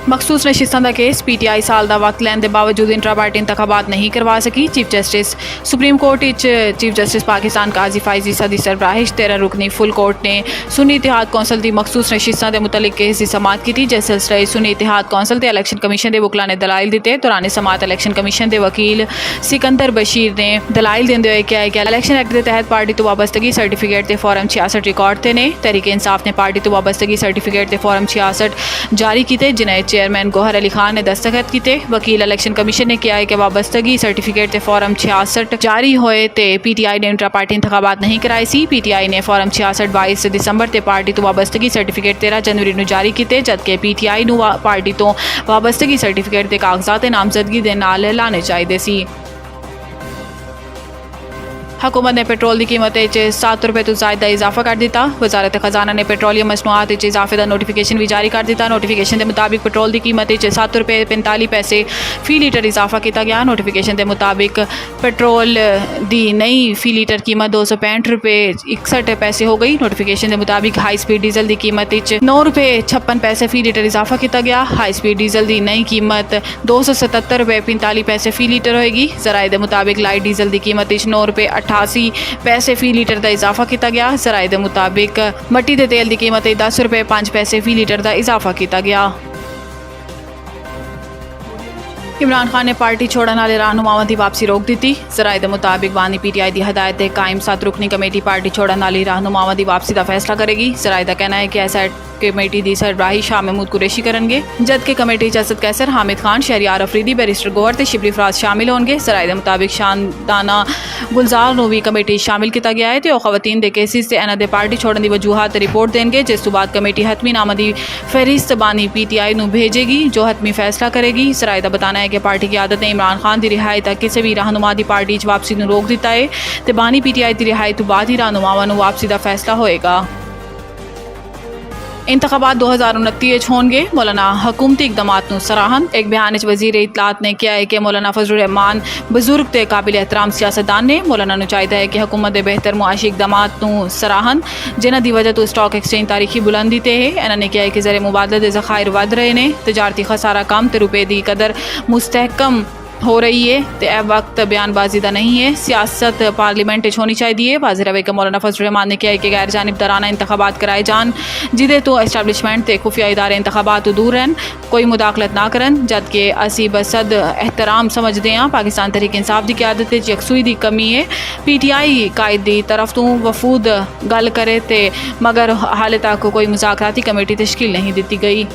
मखसूस नशिस्तां दा case PTI साल दा वक्त लैन दे बावजूद इंट्रा पार्टी इंतखाबात नहीं करवा सकी। Chief justice supreme court chief justice Pakistan Qazi Faez सदी सरबराहिश 13 रुकनी फुल कोर्ट ने सुन्नी इतिहाद कौंसल की मखसूस नशिस्तां दे मुतलिक केस की समात की। जिस सिलसिले सुन्नी इतिहाद कौंसल ते इलैक्शन कमीशन के वकला ने दलाइल दिते। दौरान समात इलैक्शन कमीशन के वकील सिकंदर बशीर ने दलाइल देंदे हुए कहा कि इलैक्शन एक्ट के तहत पार्टी तो वाबस्तगी सर्टिफिकेट के फॉर्म 66 रिकॉर्ड थे ने। तहरीक इंसाफ ने पार्टी तो वाबस्तगी सर्टिफिकेट के फॉर्म 66 जारी किए जिन्हें चेयरमैन गौहर अली खान ने दस्तखत किए। वकील इलैक्शन कमीशन ने कहा है कि वाबस्तगी सर्टिफिकेट के फॉर्म 66 जारी होए तो PTI ने इंट्रा पार्टी इंतखाबात नहीं कराए सी। PTI ने फॉर्म 66 22 दिसंबर से पार्टी तो वाबस्तगी सर्टिफिकेट 13 जनवरी को जारी किए, जबकि PTI नू पार्टी तो वाबस्तगी सर्टिफिकेट के कागजात नामजदगी के नाल लाने चाहिए सी। हुकूमत ने पेट्रोल की कीमत 7 रुपये तो ज़ायदा इजाफा कर दिता। वजारत खजाना ने पेट्रोलियम मसनूआत इजाफे का नोटिफिकेशन भी जारी कर दिता। नोटिफिकेशन के मुताबिक पेट्रोल की कीमत 7 रुपये 45 पैसे फी लीटर इजाफा किया गया। नोटिफिकेशन के मुताबिक पेट्रोल की नई फी लीटर कीमत 265 रुपये 61 पैसे हो गई। नोटिफिकेशन के मुताबिक हाई स्पीड डीजल की कीमत 9 रुपये 56 पैसे फी लीटर इजाफा किया गया। हाई स्पीड डीजल की नई कीमत 277 रुपये 45 पैसे फी लीटर होएगी। जराए के मुताबिक लाइट डीजल की कीमत 9 रुपये 88 पैसे फी लीटर का इजाफा किया गया। जराए के मुताबिक मट्टी के तेल की कीमत 10 रुपये 5 पैसे फी लीटर का इजाफा किया गया। इमरान खान ने पार्टी छोड़ने वाले रहनुमावां की वापसी रोक दी। जराए के मुताबिक बानी PTI की हदायत के कायम 7 रुकनी कमेटी पार्टी छोड़ने वाली रहनुमावां की वापसी का फैसला करेगी। जराए का कहना है कि ऐसा कमेटी की सरबराही शाह महमूद कुरैशी करेंगे, जबकि कमेटी च असद कैसर, हामिद खान, शहरियार अफरीदी, बैरिस्टर गौहर ते शिबली फराज शामिल होंगे। जराए के मुताबिक शानदाना गुलजार नू भी कमेटी शामिल किया गया है तो खवातीन के केसिस से इन्होंने पार्टी छोड़ने की वजूहत रिपोर्ट देंगे, जिस तो बाद कमेटी हतमी नामा की फहरिस्त बानी PTI नू भेजेगी जो हतमी फैसला करेगी। जराए का बताना है कि पार्टी की आदत ने इमरान खान की रिहाई तक किसी भी रहनुमा की पार्टी वापसी को रोक दिता है तो बानी PTI की रिहाई तो बाद ही रहनुमावां वापसी का फैसला होएगा। इंतखाबात 2029 होंगे। मौलाना हुकूमती इकदामात सराहन। एक बयान वज़ीर इत्तलात ने किया है कि मौलाना फजलुर रहमान बुजुर्ग ते काबिल एहतराम सियासतदान ने। मौलाना नू चाहिए है कि हुकूमत के बेहतर मुआशी इकदामात सराहन जिन्हों की वजह तो स्टॉक एक्सचेंज तारीखी बुलंदी ते है। इन्होंने कहा है कि ज़र मुबादले के ज़खायर वध रहे हैं, तजारती खसारा कम तो रुपये की कदर मुस्तहकम हो रही है तो यह वक्त बयानबाजी का नहीं है, सियासत पार्लीमेंट होनी चाहिए। वाज़ेह रवे कि मौलाना फजलुर रहमान ने कहा है कि गैर जानिबदाराना इंतखाबात कराए जान जिदे तो एस्टैब्लिशमेंट ते खुफिया इदारे इंतखाबात तो दूर रहन, कोई मुदाखलत ना करन, जबकि असी बसद एहतराम समझते हैं। पाकिस्तान तहरीक इंसाफ की क्यादत यकसूई की कमी है। PTI कायद की तरफ तो वफूद गल करे तो मगर हाले तक कोई मुज़ाकराती कमेटी तश्कील नहीं दी गई।